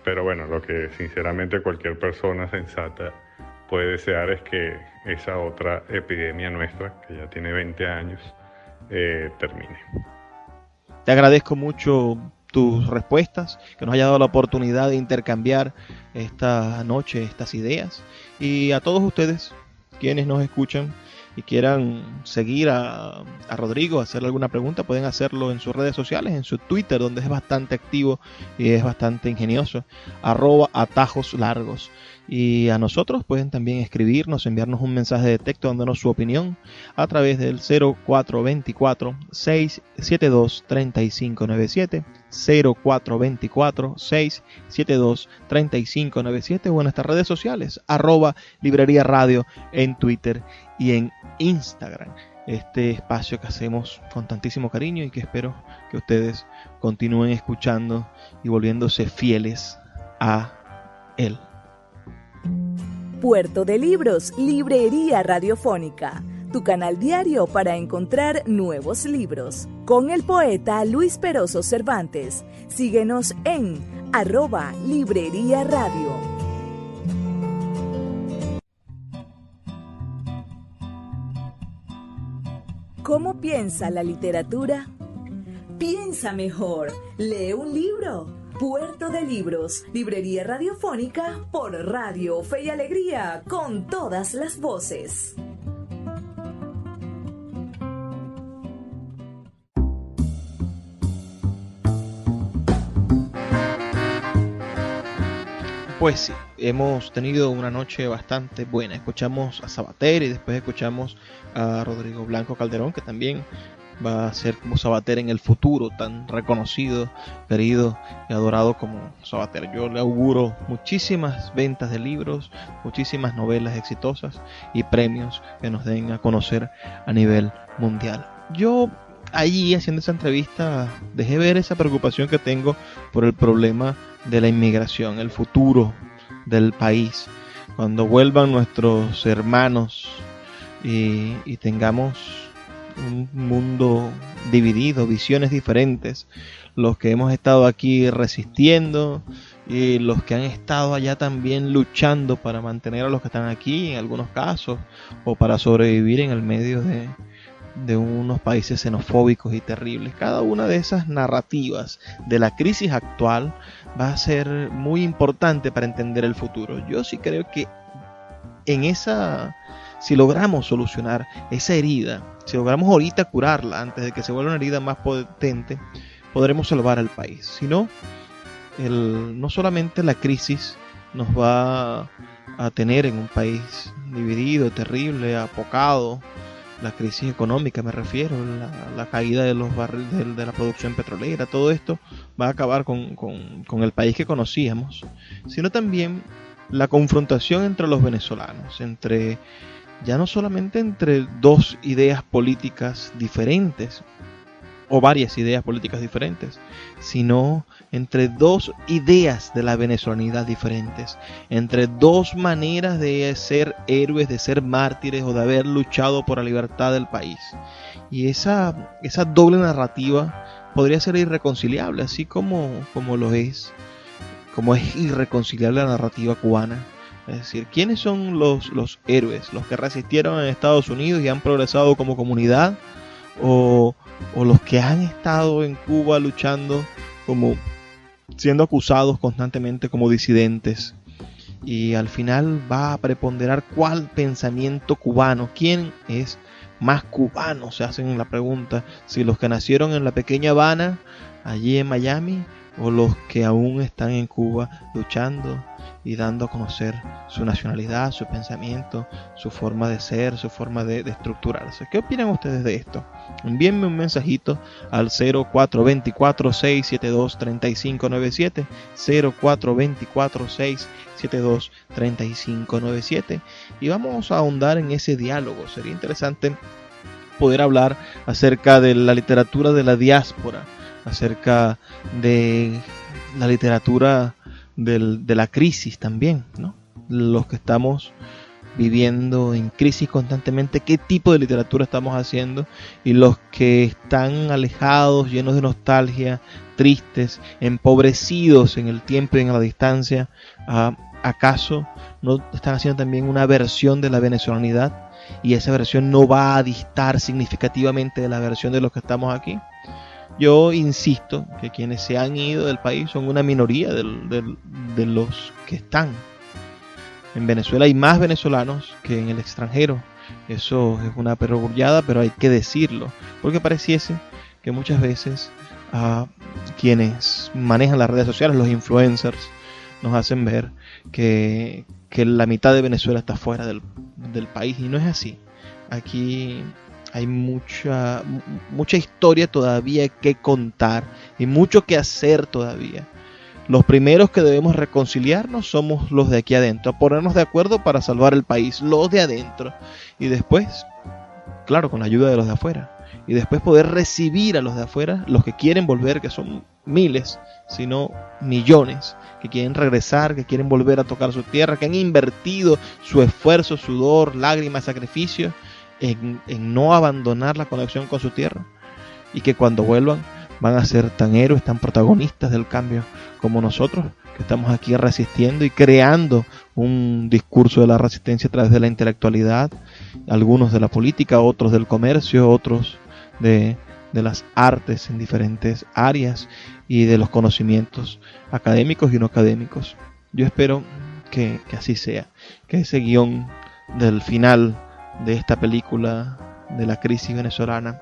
Pero bueno, lo que sinceramente cualquier persona sensata puede desear es que esa otra epidemia nuestra, que ya tiene 20 años, termine. Te agradezco mucho tus respuestas, que nos haya dado la oportunidad de intercambiar esta noche estas ideas, y a todos ustedes quienes nos escuchan y quieran seguir a Rodrigo, hacerle alguna pregunta, pueden hacerlo en sus redes sociales, en su Twitter, donde es bastante activo y es bastante ingenioso, @atajoslargos. Y a nosotros pueden también escribirnos, enviarnos un mensaje de texto dándonos su opinión a través del 0424-672-3597, 0424-672-3597, o en nuestras redes sociales, @Librería Radio en Twitter y en Instagram. Este espacio que hacemos con tantísimo cariño y que espero que ustedes continúen escuchando y volviéndose fieles a él. Puerto de Libros, Librería Radiofónica, tu canal diario para encontrar nuevos libros. Con el poeta Luis Peroso Cervantes. Síguenos en @Librería Radio. ¿Cómo piensa la literatura? Piensa mejor. Lee un libro. Puerto de Libros, Librería Radiofónica por Radio Fe y Alegría, con todas las voces. Pues sí, hemos tenido una noche bastante buena. Escuchamos a Sabater y después escuchamos a Rodrigo Blanco Calderón, que también va a ser como Sabater en el futuro, tan reconocido, querido y adorado como Sabater. Yo le auguro muchísimas ventas de libros, muchísimas novelas exitosas y premios que nos den a conocer a nivel mundial. Yo allí, haciendo esa entrevista, dejé ver esa preocupación que tengo por el problema de la inmigración, el futuro del país. Cuando vuelvan nuestros hermanos y tengamos un mundo dividido, visiones diferentes, los que hemos estado aquí resistiendo y los que han estado allá también luchando para mantener a los que están aquí en algunos casos, o para sobrevivir en el medio de unos países xenofóbicos y terribles. Cada una de esas narrativas de la crisis actual va a ser muy importante para entender el futuro. Yo sí creo que si logramos solucionar esa herida, si logramos ahorita curarla antes de que se vuelva una herida más potente, podremos salvar al país. Si no, no solamente la crisis nos va a tener en un país dividido, terrible, apocado, la crisis económica me refiero, la caída de los barriles de la producción petrolera, todo esto va a acabar con el país que conocíamos, sino también la confrontación entre los venezolanos, ya no solamente entre dos ideas políticas diferentes o varias ideas políticas diferentes, sino entre dos ideas de la venezolanidad diferentes, entre dos maneras de ser héroes, de ser mártires o de haber luchado por la libertad del país. Y esa doble narrativa podría ser irreconciliable, así como es irreconciliable la narrativa cubana. Es decir, ¿quiénes son los héroes? ¿Los que resistieron en Estados Unidos y han progresado como comunidad? ¿O los que han estado en Cuba luchando, como siendo acusados constantemente como disidentes? Y al final va a preponderar cuál pensamiento cubano, quién es más cubano, se hacen la pregunta, si los que nacieron en la pequeña Habana, allí en Miami, o los que aún están en Cuba luchando y dando a conocer su nacionalidad, su pensamiento, su forma de ser, su forma de estructurarse. ¿Qué opinan ustedes de esto? Envíenme un mensajito al 0424-672-3597, 0424-672-3597, y vamos a ahondar en ese diálogo. Sería interesante poder hablar acerca de la literatura de la diáspora, acerca de la literatura de la crisis también, ¿no? Los que estamos viviendo en crisis constantemente, qué tipo de literatura estamos haciendo, y los que están alejados, llenos de nostalgia, tristes, empobrecidos en el tiempo y en la distancia, ¿acaso no están haciendo también una versión de la venezolanidad? Y esa versión no va a distar significativamente de la versión de los que estamos aquí. Yo insisto que quienes se han ido del país son una minoría de los que están. En Venezuela hay más venezolanos que en el extranjero. Eso es una perogrullada, pero hay que decirlo, porque pareciese que muchas veces quienes manejan las redes sociales, los influencers, nos hacen ver que la mitad de Venezuela está fuera del país, y no es así. Aquí hay mucha historia todavía que contar y mucho que hacer todavía. Los primeros que debemos reconciliarnos somos los de aquí adentro, ponernos de acuerdo para salvar el país, los de adentro, y después, claro, con la ayuda de los de afuera, y después poder recibir a los de afuera, los que quieren volver, que son miles, si no millones, que quieren regresar, que quieren volver a tocar su tierra, que han invertido su esfuerzo, sudor, lágrimas, sacrificio en no abandonar la conexión con su tierra, y que cuando vuelvan van a ser tan héroes, tan protagonistas del cambio como nosotros, que estamos aquí resistiendo y creando un discurso de la resistencia a través de la intelectualidad, algunos de la política, otros del comercio, otros de las artes en diferentes áreas y de los conocimientos académicos y no académicos. Yo espero que así sea, que ese guión del final de esta película de la crisis venezolana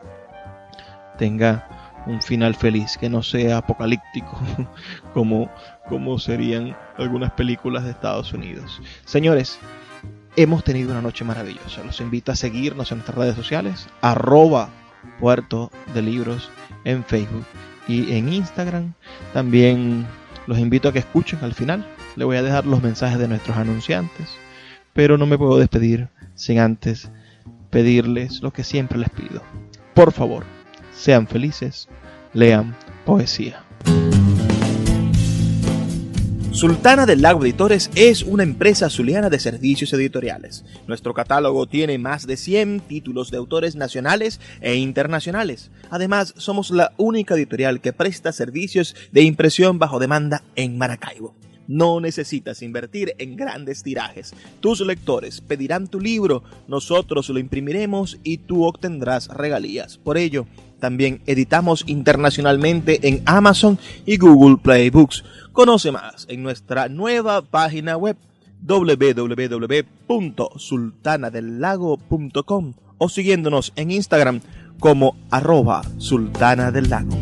tenga un final feliz, que no sea apocalíptico como serían algunas películas de Estados Unidos. Señores, hemos tenido una noche maravillosa. Los invito a seguirnos en nuestras redes sociales, @Puerto de Libros en Facebook y en Instagram. También los invito a que escuchen al final. Le voy a dejar los mensajes de nuestros anunciantes, pero no me puedo despedir sin antes pedirles lo que siempre les pido. Por favor, sean felices, lean poesía. Sultana del Lago Editores es una empresa zuliana de servicios editoriales. Nuestro catálogo tiene más de 100 títulos de autores nacionales e internacionales. Además, somos la única editorial que presta servicios de impresión bajo demanda en Maracaibo. No necesitas invertir en grandes tirajes. Tus lectores pedirán tu libro, nosotros lo imprimiremos y tú obtendrás regalías. Por ello, también editamos internacionalmente en Amazon y Google Play Books. Conoce más en nuestra nueva página web www.sultanadelago.com o siguiéndonos en Instagram como @sultanadelago.